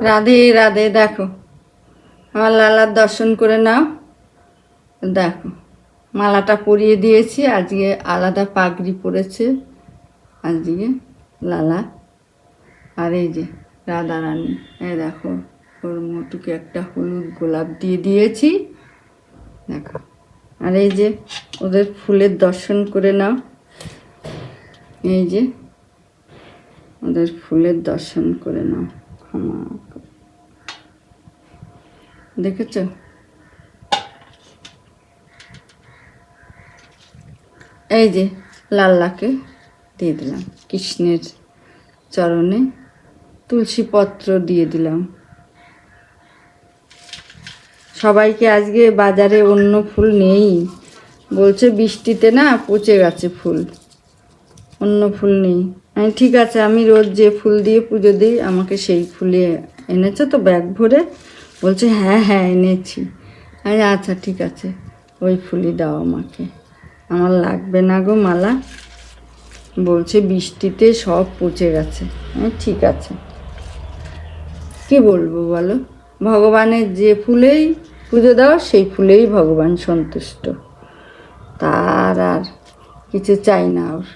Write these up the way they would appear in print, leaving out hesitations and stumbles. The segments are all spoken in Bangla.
রাধে রাধে। দেখো আমার লালার দর্শন করে নাও। দেখো মালাটা পরিয়ে দিয়েছি, আজকে আলাদা পাগড়ি পরেছে আজকে লালা। আর এই যে রাধা রানী, এই দেখো ওর মুটুকে একটা হলুদ গোলাপ দিয়ে দিয়েছি। দেখো, আর এই যে ওদের ফুলের দর্শন করে নাও। এই যে ওদের ফুলের দর্শন করে নাও। ক্ষমা দেখেছ? এই যে লাল্লাকে দিয়ে দিলাম, কৃষ্ণের চরণে তুলসী পত্র দিয়ে দিলাম। সবাইকে আজকে বাজারে অন্য ফুল নেই, বলছে বৃষ্টিতে না পচে গেছে ফুল, অন্য ফুল নেই। আমি ঠিক আছে, আমি রোজ যে ফুল দিয়ে পুজো দিই আমাকে সেই ফুলে এনেছো তো ব্যাগ ভরে? বলছে হ্যাঁ হ্যাঁ এনেছি। আমি আচ্ছা ঠিক আছে, ওই ফুলই দাও আমাকে, আমার লাগবে না গো মালা। বলছে বৃষ্টিতে সব পচে গেছে। ঠিক আছে, কি বলবো বলো? ভগবানের যে ফুলেই পুজো দাও সেই ফুলেই ভগবান সন্তুষ্ট, তার আর কিছু চাই না ওর।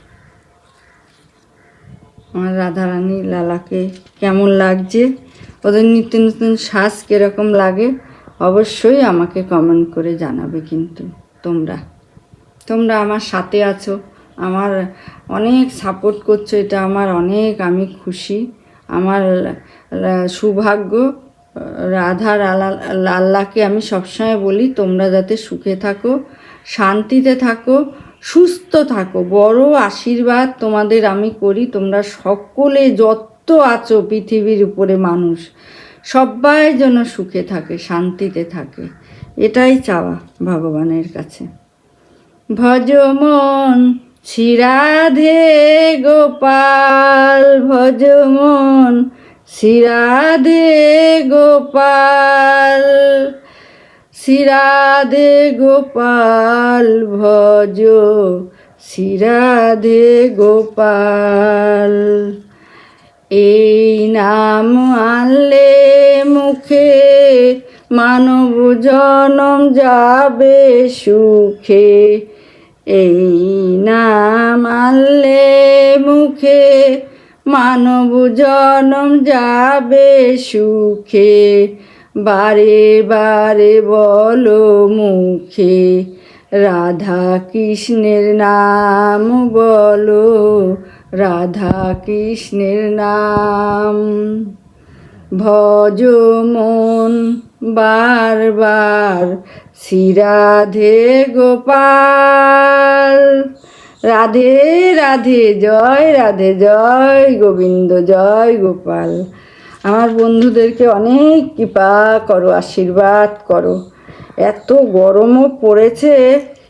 আমার রাধারানী লালাকে কেমন লাগছে, ওদের নিত্য নতুন শ্বাস কীরকম লাগে অবশ্যই আমাকে কমেন্ট করে জানাবে। কিন্তু তোমরা আমার সাথে আছো, আমার অনেক সাপোর্ট করছো, এটা আমার অনেক, আমি খুশি। আমার সৌভাগ্য। রাধা আল্লাহকে আমি সবসময় বলি তোমরা যাতে সুখে থাকো, শান্তিতে থাকো, সুস্থ থাকো, বড় আশীর্বাদ তোমাদের আমি করি। তোমরা সকলে যত আছো পৃথিবীর উপরে মানুষ, সবাই যেন সুখে থাকে, শান্তিতে থাকে, এটাই চাওয়া ভগবানের কাছে। ভজ মন শ্রী রাধে গোপাল, ভজ মন শ্রী রাধে গোপাল, শ্রী রাধে গোপাল ভজ শ্রী রাধে গোপাল। এই নাম আনলে মুখে মানব জনম যাবে সুখে, এই নাম আনলে মুখে মানব জনম যাবে সুখে, বারে বারে বলো মুখে রাধা কৃষ্ণের নাম বলো, রাধা কৃষ্ণের নাম। ভজ মন বারবার শ্রী রাধে গোপাল, রাধে রাধে জয় রাধে জয় গোবিন্দ জয় গোপাল। আমার বন্ধুদেরকে অনেক কৃপা করো, আশীর্বাদ করো। এত গরমও পড়েছে,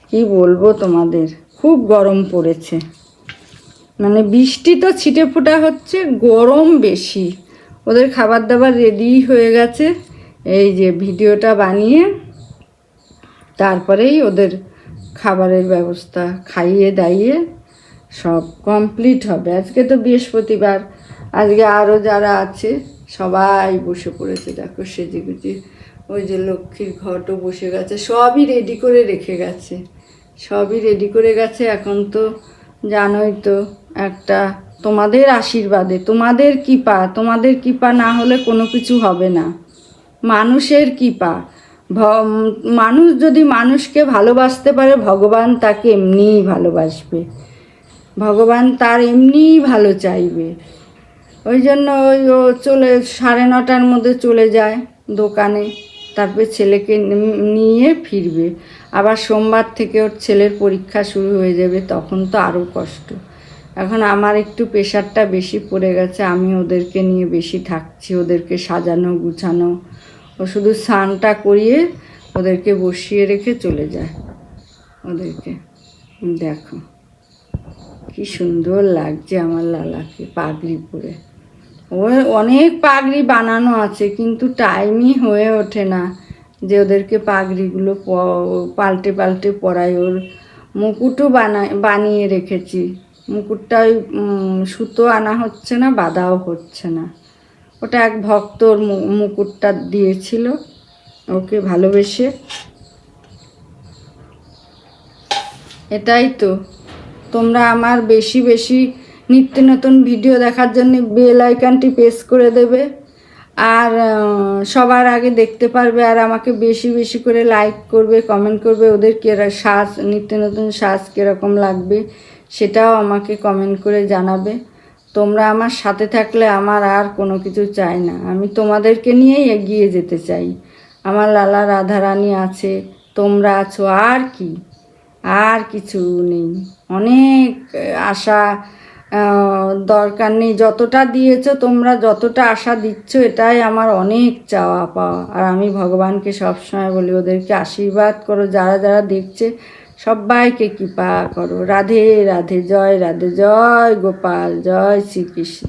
কি বলবো তোমাদের, খুব গরম পড়েছে। মানে বৃষ্টি তো ছিটে ফোটা হচ্ছে, গরম বেশি। ওদের খাবার দাবার রেডি হয়ে গেছে, এই যে ভিডিওটা বানিয়ে তারপরেই ওদের খাবারের ব্যবস্থা খাইয়ে দাইয়ে সব কমপ্লিট হবে। আজকে তো বৃহস্পতিবার, আজকে আরও যারা আছে সবাই বসে পড়েছে। দেখো সেজে গুজে, ওই যে লক্ষ্মীর ঘটও বসে গেছে, সবই রেডি করে রেখে গেছে, সবই রেডি করে গেছে। এখন তো জানোই তো, একটা তোমাদের আশীর্বাদে, তোমাদের কৃপা না হলে কোনো কিছু হবে না। মানুষের কৃপা, মানুষ যদি মানুষকে ভালোবাসতে পারে ভগবান তাকে এমনিই ভালোবাসবে, ভগবান তার এমনিই ভালো চাইবে। ওই জন্য ও 9:30 মধ্যে চলে যায় দোকানে, তারপরে ছেলেকে নিয়ে ফিরবে। আবার সোমবার থেকে ওর ছেলের পরীক্ষা শুরু হয়ে যাবে, তখন তো আরও কষ্ট। এখন আমার একটু প্রেশারটা বেশি পড়ে গেছে, আমি ওদেরকে নিয়ে বেশি থাকছি, ওদেরকে সাজানো গুছানো। ও শুধু স্নানটা করিয়ে ওদেরকে বসিয়ে রেখে চলে যায়। ওদেরকে দেখো কি সুন্দর লাগছে আমার লালাকে পাগড়ি পরে। ওর অনেক পাগড়ি বানানো আছে, কিন্তু টাইমই হয়ে ওঠে না যে ওদেরকে পাগড়িগুলো পাল্টে পাল্টে পরাই। ওর মুকুটও বানিয়ে রেখেছি, মুকুটটা ওই সুতো আনা হচ্ছে না, বাঁধাও হচ্ছে না। ওটা এক ভক্তর মুকুটটা দিয়েছিল ওকে ভালোবেসে। এটাই তো, তোমরা আমার বেশি বেশি নিত্য নতুন ভিডিও দেখার জন্য বেল আইকনটি প্রেস করে দেবে, আর সবার আগে দেখতে পারবে। আর আমাকে বেশি বেশি করে লাইক করবে, কমেন্ট করবে, ওদের সাজ নিত্য নতুন সাজ কীরকম লাগবে সেটাও আমাকে কমেন্ট করে জানাবে। তোমরা আমার সাথে থাকলে আমার আর কোনো কিছু চাই না, আমি তোমাদেরকে নিয়েই এগিয়ে যেতে চাই। আমার লালা রাধারানী আছে, তোমরা আছো, আর কি, আর কিছু নেই। অনেক আশা দরকার নেই, যতটা দিয়েছো তোমরা, যতটা আশা দিচ্ছ, এটাই আমার অনেক চাওয়া পাওয়া। আর আমি ভগবানকে সবসময় বলি ওদেরকে আশীর্বাদ করো, যারা যারা দেখছে সবাইকে কৃপা করো। রাধে রাধে, জয় রাধে, জয় গোপাল, জয় শ্রীকৃষ্ণ।